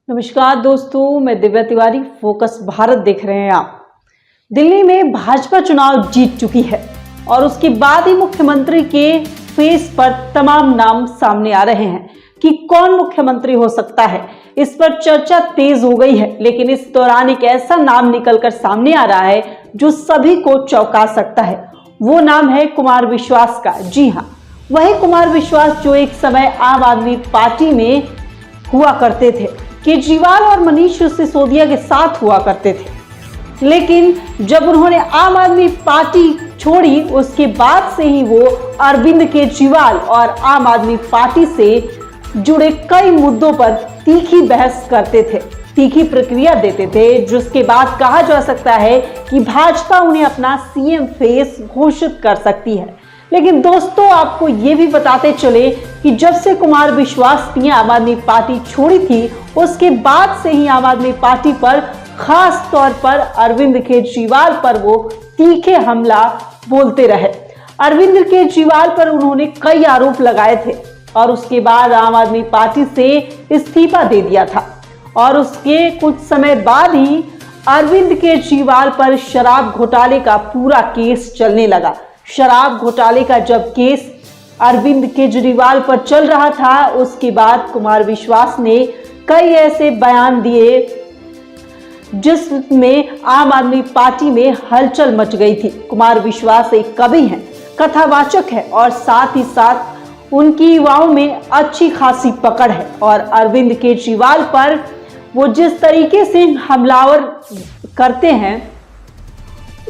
नमस्कार दोस्तों, मैं दिव्या तिवारी। फोकस भारत देख रहे हैं आप। दिल्ली में भाजपा चुनाव जीत चुकी है और उसके बाद ही मुख्यमंत्री के फेस पर तमाम नाम सामने आ रहे हैं कि कौन मुख्यमंत्री हो सकता है। इस पर चर्चा तेज हो गई है, लेकिन इस दौरान एक ऐसा नाम निकलकर सामने आ रहा है जो सभी को चौंका सकता है। वो नाम है कुमार विश्वास का। जी हाँ, वही कुमार विश्वास जो एक समय आम आदमी पार्टी में हुआ करते थे। केजरीवाल और मनीष सिसोदिया के साथ हुआ करते थे, लेकिन जब उन्होंने आम आदमी पार्टी छोड़ी, उसके बाद से ही वो अरविंद केजरीवाल और आम आदमी पार्टी से जुड़े कई मुद्दों पर तीखी बहस करते थे, तीखी प्रक्रिया देते थे, जिसके बाद कहा जा सकता है कि भाजपा उन्हें अपना सीएम फेस घोषित कर सकती है। लेकिन दोस्तों, आपको ये भी बताते चले कि जब से कुमार विश्वास ने आम आदमी पार्टी छोड़ी थी, उसके बाद से ही आम आदमी पार्टी पर, खास तौर पर अरविंद केजरीवाल पर वो तीखे हमला बोलते रहे। अरविंद केजरीवाल पर उन्होंने कई आरोप लगाए थे और उसके बाद आम आदमी पार्टी से इस्तीफा दे दिया था और उसके कुछ समय बाद ही अरविंद केजरीवाल पर शराब घोटाले का पूरा केस चलने लगा। शराब घोटाले का जब केस अरविंद केजरीवाल पर चल रहा था, उसके बाद कुमार विश्वास ने कई ऐसे बयान दिए जिसमें आम आदमी पार्टी में हलचल मच गई थी। कुमार विश्वास एक कवि हैं, कथावाचक है और साथ ही साथ उनकी युवाओं में अच्छी खासी पकड़ है और अरविंद केजरीवाल पर वो जिस तरीके से हमलावर करते हैं,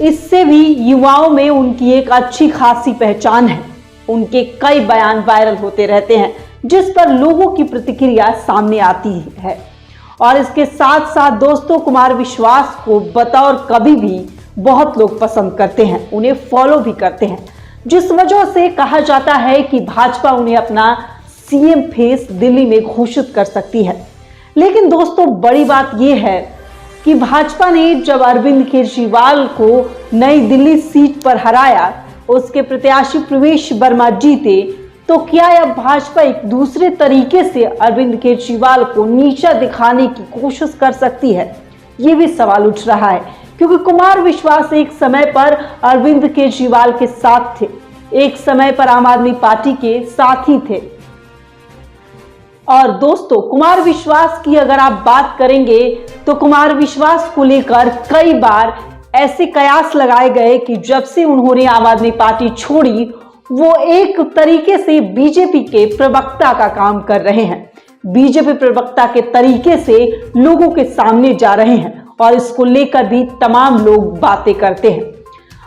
इससे भी युवाओं में उनकी एक अच्छी खासी पहचान है। उनके कई बयान वायरल होते रहते हैं, जिस पर लोगों की प्रतिक्रिया सामने आती है। और इसके साथ साथ दोस्तों, कुमार विश्वास को बतौर कवि भी बहुत लोग पसंद करते हैं, उन्हें फॉलो भी करते हैं, जिस वजह से कहा जाता है कि भाजपा उन्हें अपना सीएम फेस दिल्ली में घोषित कर सकती है। लेकिन दोस्तों, बड़ी बात यह है कि भाजपा ने जब अरविंद केजरीवाल को नई दिल्ली सीट पर हराया, उसके प्रत्याशी प्रवेश वर्मा जीते, तो क्या यह भाजपा एक दूसरे तरीके से अरविंद केजरीवाल को नीचा दिखाने की कोशिश कर सकती है? ये भी सवाल उठ रहा है, क्योंकि कुमार विश्वास एक समय पर अरविंद केजरीवाल के साथ थे, एक समय पर आम आदमी पार्टी के साथी थे। और दोस्तों, कुमार विश्वास की अगर आप बात करेंगे तो कुमार विश्वास को लेकर कई बार ऐसे कयास लगाए गए कि जब से उन्होंने आम आदमी पार्टी छोड़ी, वो एक तरीके से बीजेपी के प्रवक्ता का काम कर रहे हैं, बीजेपी प्रवक्ता के तरीके से लोगों के सामने जा रहे हैं और इसको लेकर भी तमाम लोग बातें करते हैं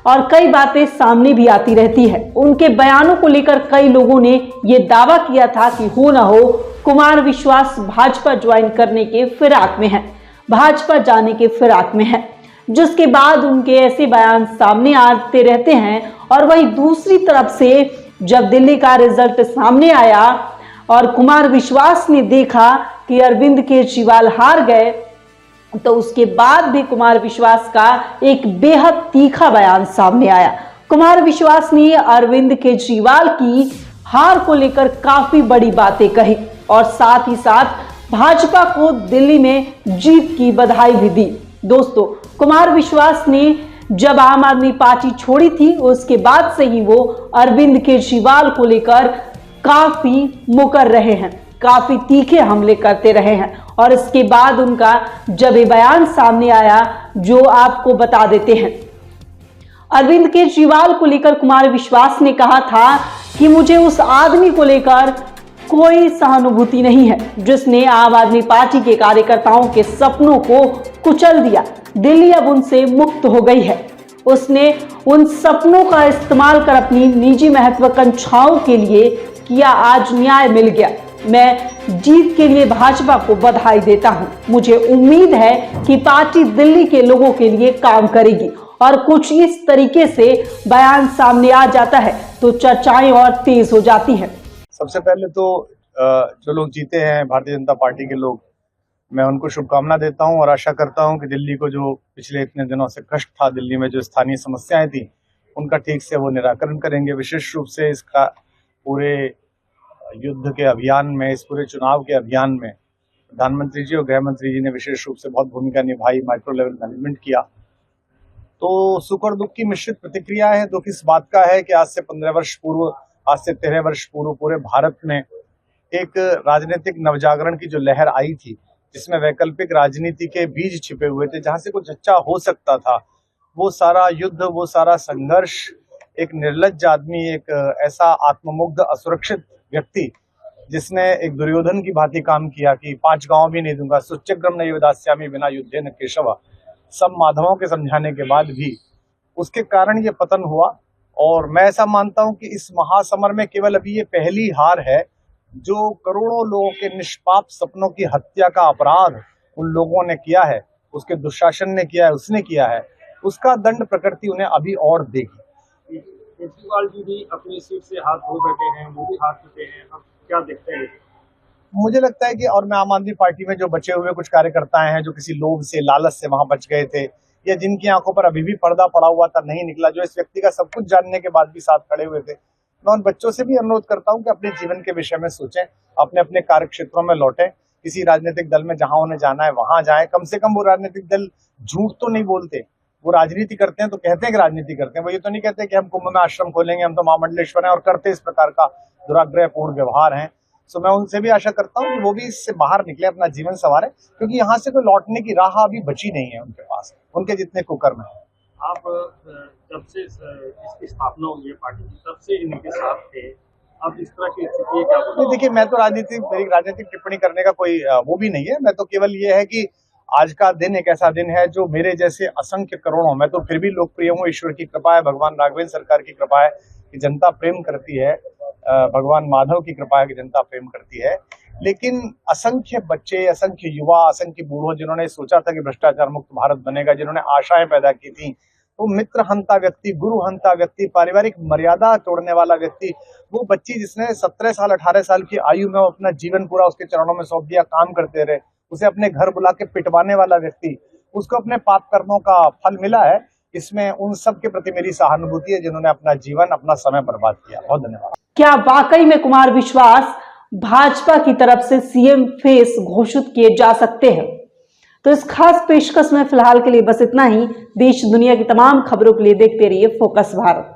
और कई बातें सामने भी आती रहती है। उनके बयानों को लेकर कई लोगों ने यह दावा किया था कि हो ना हो कुमार विश्वास भाजपा ज्वाइन करने के फिराक में है, भाजपा जाने के फिराक में है, जिसके बाद उनके ऐसे बयान सामने आते रहते हैं। और वही दूसरी तरफ से जब दिल्ली का रिजल्ट सामने आया और कुमार विश्वास ने देखा कि अरविंद केजरीवाल हार गए, तो उसके बाद भी कुमार विश्वास का एक बेहद तीखा बयान सामने आया। कुमार विश्वास ने अरविंद केजरीवाल की हार को लेकर काफी बड़ी बातें कही और साथ ही साथ भाजपा को दिल्ली में जीत की बधाई भी दी। दोस्तों, कुमार विश्वास ने जब आम आदमी पार्टी छोड़ी थी, उसके बाद से ही वो अरविंद केजरीवाल को लेकर काफी मुकर रहे हैं, काफी तीखे हमले करते रहे हैं। और इसके बाद उनका जब ये बयान सामने आया, जो आपको बता देते हैं, अरविंद केजरीवाल को लेकर कुमार विश्वास ने कहा था कि मुझे उस आदमी को लेकर कोई सहानुभूति नहीं है जिसने आम आदमी पार्टी के कार्यकर्ताओं के सपनों को कुचल दिया। दिल्ली अब उनसे मुक्त हो गई है। उसने उन सपनों का इस्तेमाल कर अपनी निजी महत्वाकांक्षाओं के लिए किया। आज न्याय मिल गया। मैं जीत के लिए भाजपा को बधाई देता हूं। मुझे उम्मीद है कि पार्टी दिल्ली के लोगों के लिए काम करेगी। और कुछ इस तरीके से बयान सामने आ जाता है तो चर्चाएं और तेज हो जाती है। सबसे पहले तो जो लोग जीते हैं भारतीय जनता पार्टी के लोग, मैं उनको शुभकामना देता हूं और आशा करता हूं कि दिल्ली को जो पिछले इतने दिनों से कष्ट था, दिल्ली में जो स्थानीय समस्याएं थी, उनका ठीक से वो निराकरण करेंगे। विशेष रूप से इसका पूरे युद्ध के अभियान में, इस पूरे चुनाव के अभियान में प्रधानमंत्री जी और गृह मंत्री जी ने विशेष रूप से बहुत भूमिका निभाई, माइक्रो लेवल मैनेजमेंट किया। तो सुख और दुख की मिश्रित प्रतिक्रिया है। दुख इस बात का है कि आज से 13 वर्ष पूर्व पूरे भारत में एक राजनीतिक नवजागरण की जो लहर आई थी, जिसमें वैकल्पिक राजनीति के बीज छिपे हुए थे, जहां से कुछ अच्छा हो सकता था, वो सारा युद्ध, वो सारा संघर्ष, एक निर्लज्ज आदमी, एक ऐसा आत्ममुग्ध असुरक्षित व्यक्ति जिसने एक दुर्योधन की भांति काम किया कि 5 गांव भी नहीं दूंगा, सुच्यग्रम न युदास्यामि विना युद्धे न केशव, सब माधवों के समझाने के बाद भी उसके कारण ये पतन हुआ। और मैं ऐसा मानता हूं कि इस महासमर में केवल अभी ये पहली हार है। जो करोड़ों लोगों के निष्पाप सपनों की हत्या का अपराध उन लोगों ने किया है, उसके दुशासन ने किया है, उसने किया है, उसका दंड प्रकृति उन्हें अभी और देगी। केजरीवाल जी भी अपनी सीट से हाथ धो बैठे हैं, वो भी हाथ चुके हैं, अब क्या देखते हैं? मुझे लगता है कि, और मैं आम आदमी पार्टी में जो बचे हुए कुछ कार्यकर्ता हैं जो किसी लोभ से, लालच से वहां बच गए थे, या जिनकी आंखों पर अभी भी पर्दा पड़ा हुआ था, नहीं निकला, जो इस व्यक्ति का सब कुछ जानने के बाद भी साथ खड़े हुए थे, मैं उन बच्चों से भी अनुरोध करता हूं कि अपने जीवन के विषय में सोचें, अपने अपने कार्य क्षेत्रों में लौटें, किसी राजनीतिक दल में जहां उन्हें जाना है वहां जाएं। कम से कम वो राजनीतिक दल झूठ तो नहीं बोलते, वो राजनीति करते हैं तो कहते हैं कि राजनीति करते हैं, वो ये तो नहीं कहते कि हम कुंभ में आश्रम खोलेंगे, हम तो महामंडलेश्वर हैं, और करते इस प्रकार का दुराग्रहपूर्ण व्यवहार है। सो मैं उनसे भी आशा करता हूँ कि वो भी इससे बाहर निकले, अपना जीवन संवारे, क्योंकि यहाँ से कोई लौटने की राह अभी बची नहीं है उनके पास, उनके जितने कुकर्म है। आप जब से इसकी स्थापना हुई है पार्टी की, तब से इनके साथ थे, अब इस तरह की स्थिति है, क्या बोलते? देखिए, मैं तो मेरी राजनीतिक टिप्पणी करने का कोई वो भी नहीं है। मैं तो केवल ये है कि आज का दिन एक ऐसा दिन है जो मेरे जैसे असंख्य करोड़ों, मैं तो फिर भी लोकप्रिय हूँ, ईश्वर की कृपा है, भगवान राघवेंद्र सरकार की कृपा है कि जनता प्रेम करती है, भगवान माधव की कृपा है कि जनता प्रेम करती है, लेकिन असंख्य बच्चे, असंख्य युवा, असंख्य बूढ़ों जिन्होंने सोचा था कि भ्रष्टाचार मुक्त भारत बनेगा, जिन्होंने आशाएं पैदा की थी, वो मित्र हंता व्यक्ति, गुरु हंता व्यक्ति, पारिवारिक मर्यादा तोड़ने वाला व्यक्ति, वो बच्ची जिसने 17 साल 18 साल की आयु में अपना जीवन पूरा उसके चरणों में सौंप दिया, काम करते रहे, उसे अपने घर बुला के पिटवाने वाला व्यक्ति, उसको अपने पाप कर्मों का फल मिला है। इसमें उन सब के प्रति मेरी सहानुभूति है जिन्होंने अपना जीवन, अपना समय बर्बाद किया। बहुत धन्यवाद। क्या वाकई में कुमार विश्वास भाजपा की तरफ से सीएम फेस घोषित किए जा सकते हैं? तो इस खास पेशकश में फिलहाल के लिए बस इतना ही। देश दुनिया की तमाम खबरों के लिए देखते रहिए फोकस भारत।